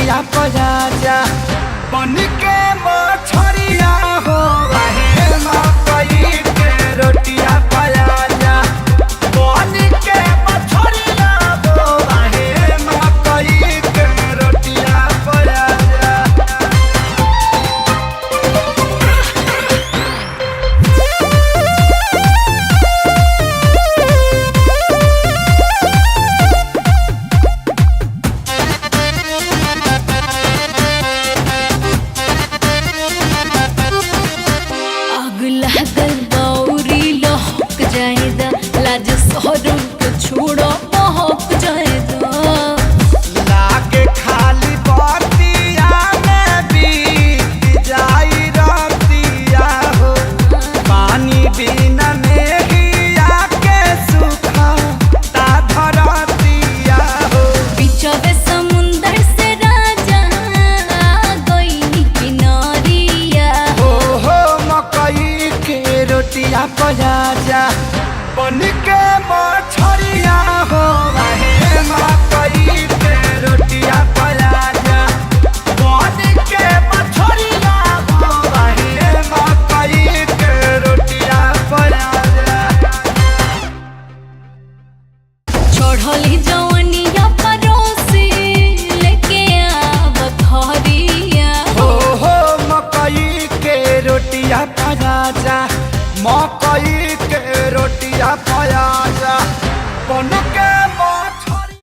रोटिया पजा जा बन के मछरिया हो रहे मकई के रोटिया पजा जा बन के मछरिया हो रहे मकई के रोटिया पजा जा। लाज शहरों को छोड़ो महक जाएगा लाके खाली बतिया में बीत जाई रतिया हो पानी बिना मेहिया के सूखा ता धरतिया हो बिचवे समुंदर से राजा कोई किनारिया हो मकई के रोटिया पजा जा बन के मछरिया हो रहे मकई के रोटिया पजा जा बन के मछरिया हो रहे मकई के रोटिया पजा जा। चढ़ली जवनिया परोसी लेके आव खरिया हो मकई के रोटिया पजा जा मकई के रोटिया पजा जा बन